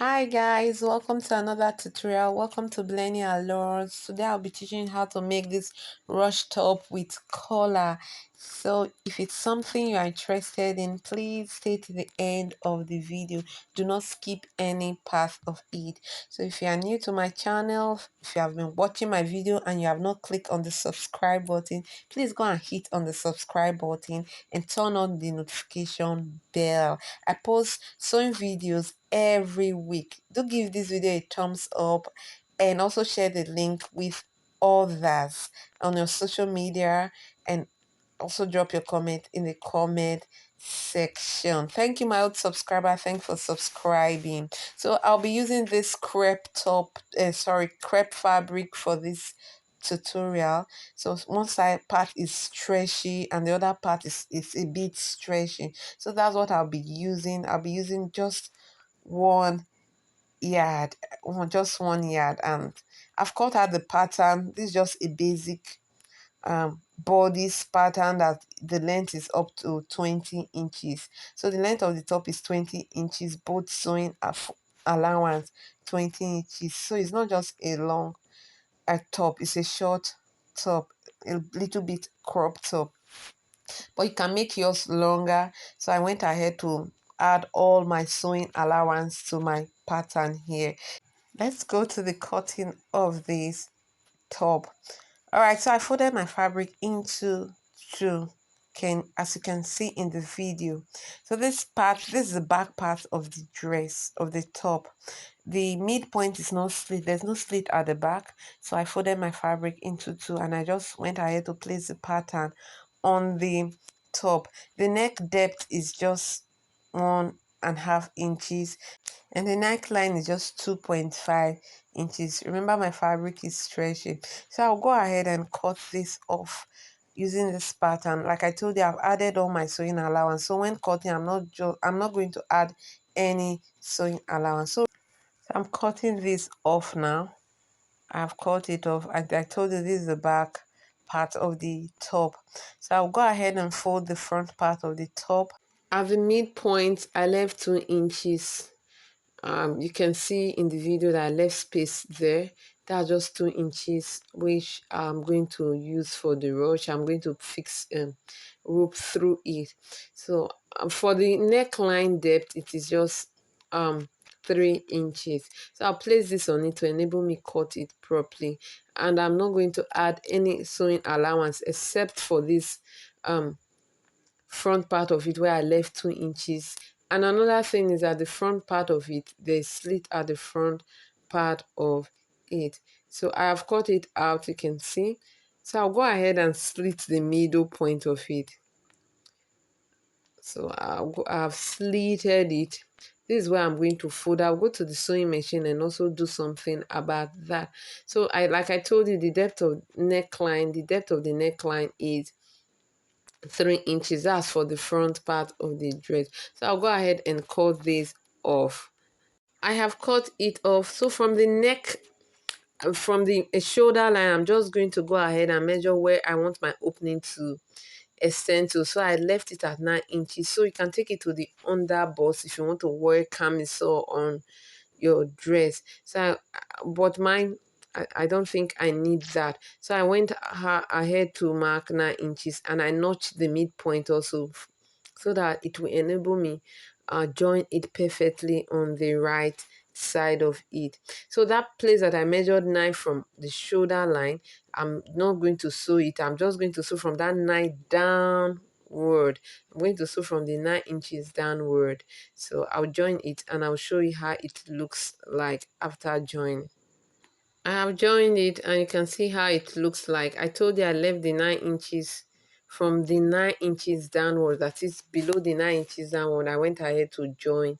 Hi guys, welcome to another tutorial. Welcome to Blending Allures. Today I'll be teaching you how to make this rush top with collar. So if it's something you are interested in, please stay to the end of the video. Do not skip any part of it. So if you are new to my channel, if you have been watching my video and you have not clicked on the subscribe button, please go and hit on the subscribe button and turn on the notification bell. I post sewing videos every week. Do give this video a thumbs up and also share the link with others on your social media, and also drop your comment in the comment section. Thank you, my old subscriber. Thanks for subscribing. So I'll be using this crepe fabric for this tutorial. So one side part is stretchy and the other part is a bit stretchy. So that's what I'll be using. I'll be using just 1 yard, just 1 yard, and I've cut out the pattern. This is just a basic bodice pattern that the length is up to 20 inches. So the length of the top is 20 inches, both sewing allowance 20 inches. So it's not just a long top, it's a short top, a little bit crop top, but you can make yours longer. So I went ahead to add all my sewing allowance to my pattern here. Let's go to the cutting of this top. All right, so I folded my fabric into two, as you can see in the video. So this is the back part of the dress, of the top. The midpoint is not slit, there's no slit at the back. So I folded my fabric into two and I just went ahead to place the pattern on the top. The neck depth is just 1.5 inches and the neckline is just 2.5 inches. Remember, my fabric is stretchy, so I'll go ahead and cut this off using this pattern. Like I told you, I've added all my sewing allowance, so when cutting I'm not going to add any sewing allowance. So I'm cutting this off now. I've cut it off. I told you this is the back part of the top, so I'll go ahead and fold the front part of the top. At the midpoint I left 2 inches. You can see in the video that I left space there. That's just 2 inches, which I'm going to use for the ruche. I'm going to fix rope through it. So for the neckline depth, it is just 3 inches. So I'll place this on it to enable me cut it properly. And I'm not going to add any sewing allowance except for this front part of it where I left 2 inches. And another thing is that the front part of it, there's slit at the front part of it. So I have cut it out, you can see. So I'll go ahead and slit the middle point of it. So I've slitted it. This is where I'm going to fold. I'll go to the sewing machine and also do something about that. So like I told you, the depth of the neckline is 3 inches. That's for the front part of the dress. So I'll go ahead and cut this off. I have cut it off. So from the neck, from the shoulder line, I'm just going to go ahead and measure where I want my opening to extend to. So I left it at 9 inches. So you can take it to the under bust if you want to wear camisole on your dress. So but mine, I don't think I need that. So I went ahead to mark 9 inches and I notched the midpoint also, so that it will enable me join it perfectly on the right side of it. So that place that I measured 9 from the shoulder line, I'm not going to sew it. I'm just going to sew from that 9 downward. I'm going to sew from the 9 inches downward. So I'll join it and I'll show you how it looks like after joining. I have joined it and you can see how it looks like. I told you I left the 9 inches from the 9 inches downward, that is below the 9 inches downward. I went ahead to join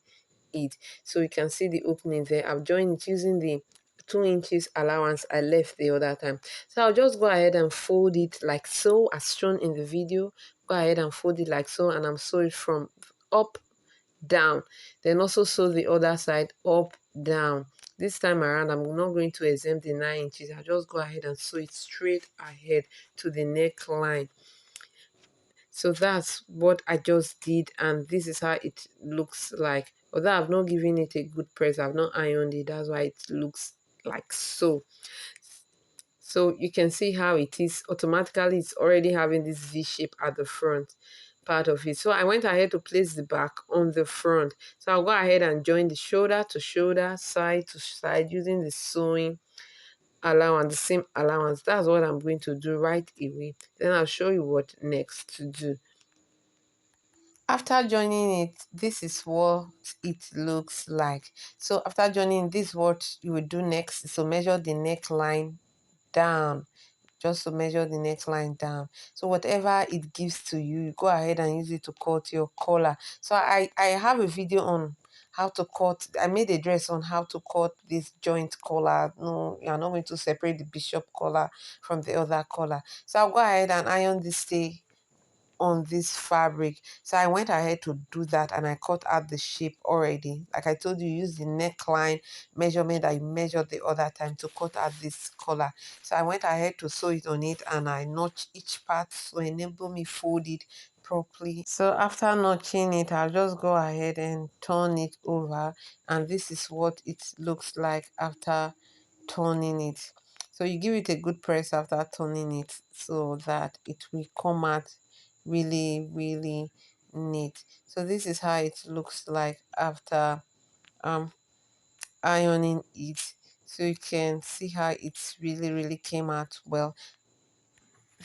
it. So you can see the opening there. I've joined it using the 2 inches allowance I left the other time. So I'll just go ahead and fold it like so, as shown in the video. Go ahead and fold it like so, and I'm sewing from up, down. Then also sew the other side up, down. This time around, I'm not going to exempt the 9 inches. I'll just go ahead and sew it straight ahead to the neckline. So that's what I just did, and this is how it looks like. Although I've not given it a good press, I've not ironed it, that's why it looks like so. So you can see how it is automatically, it's already having this V shape at the front part of it. So I went ahead to place the back on the front. So I'll go ahead and join the shoulder to shoulder, side to side, using the sewing allowance, the same allowance. That's what I'm going to do right away. Then I'll show you what next to do. After joining it, this is what it looks like. So after joining, this is what you will do next. So measure the neckline down, just to measure the neckline down. So whatever it gives to you, you go ahead and use it to cut your collar. So I have a video on how to cut. I made a dress on how to cut this joint collar. No, you're not going to separate the bishop collar from the other collar. So I'll go ahead and iron this stay on this fabric. So I went ahead to do that, and I cut out the shape already. Like I told you, use the neckline measurement I measured the other time to cut out this collar. So I went ahead to sew it on it, and I notch each part to enable me fold it properly. So after notching it, I'll just go ahead and turn it over, and this is what it looks like after turning it. So you give it a good press after turning it so that it will come out really neat. So this is how it looks like after um ironing it. So you can see how it really came out well.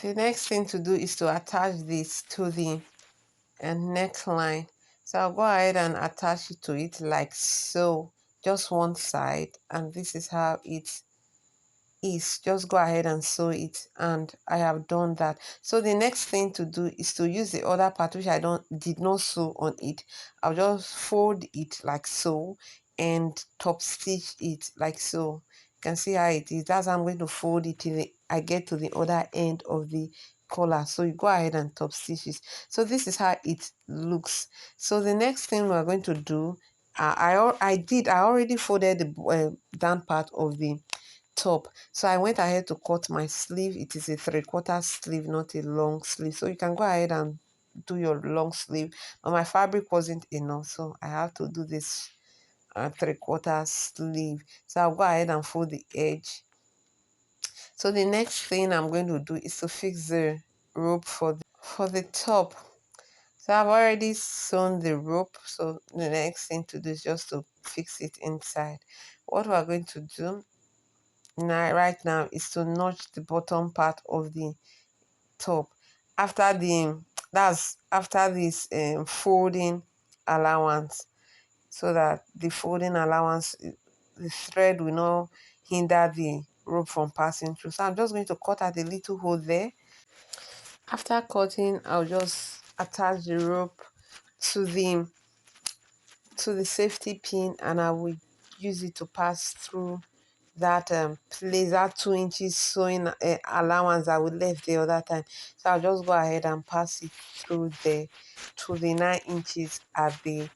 The next thing to do is to attach this to the neckline. So I'll go ahead and attach it to it like so, just one side, and this is how it is. Just go ahead and sew it, and I have done that. So the next thing to do is to use the other part which I did not sew on it. I'll just fold it like so and top stitch it like so. You can see how it is. That's how I'm going to fold it till I get to the other end of the collar. So you go ahead and top stitch it. So this is how it looks. So the next thing we're going to do, I already folded the down part of the top. So I went ahead to cut my sleeve. It is a 3/4 sleeve, not a long sleeve. So you can go ahead and do your long sleeve, but my fabric wasn't enough, so I have to do this 3/4 sleeve. So I'll go ahead and fold the edge. So the next thing I'm going to do is to fix the rope for the top. So I've already sewn the rope, so the next thing to do is just to fix it inside. What we're going to do now right now is to notch the bottom part of the top after the that's after this folding allowance, so that the folding allowance, the thread will not hinder the rope from passing through. So I'm just going to cut out a little hole there. After cutting, I'll just attach the rope to the safety pin, and I will use it to pass through that place, that 2 inches sewing allowance I would left the other time. So I'll just go ahead and pass it through there to the 9 inches at the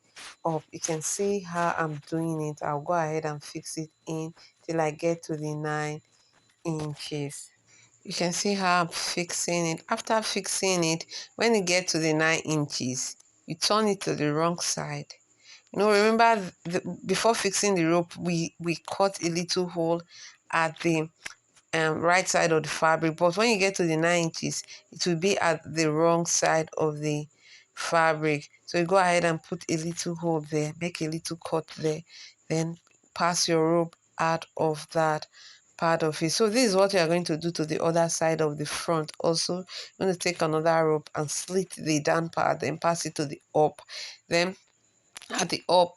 up. You can see how I'm doing it. I'll go ahead and fix it in till I get to the 9 inches. You can see how I'm fixing it. After fixing it, when you get to the 9 inches, you turn it to the wrong side. Remember before fixing the rope, we cut a little hole at the right side of the fabric, but when you get to the 9 inches, it will be at the wrong side of the fabric. So you go ahead and put a little hole there, make a little cut there, then pass your rope out of that part of it. So this is what you are going to do to the other side of the front also. You're going to take another rope and slit the down part, then pass it to the up. Then at the up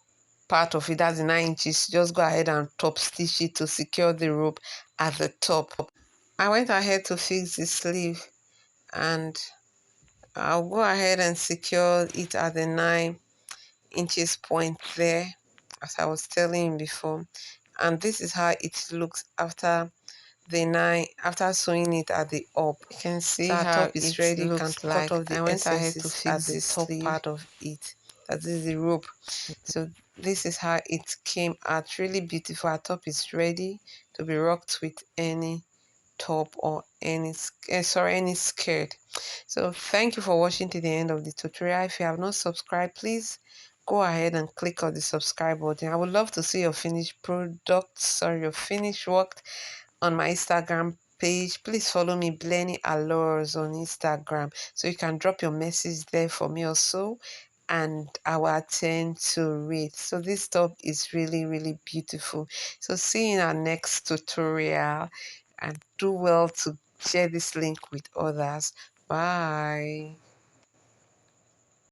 part of it, that's the 9 inches, just go ahead and top stitch it to secure the rope at the top. I went ahead to fix the sleeve, and I'll go ahead and secure it at the 9 inches point there, as I was telling you before. And this is how it looks after after sewing it at the up. You can see so how top is ready. You can cut off the I went ahead to fix the top part of it. That is the rope. So this is how it came out. Really beautiful. Our top is ready to be rocked with any top or any skirt. So thank you for watching to the end of the tutorial. If you have not subscribed, please go ahead and click on the subscribe button. I would love to see your finished products or your finished work on my Instagram page. Please follow me, Blenny Allures, on Instagram, so you can drop your message there for me also, and I will attend to read. So this top is really, really beautiful. So see you in our next tutorial, and do well to share this link with others. Bye.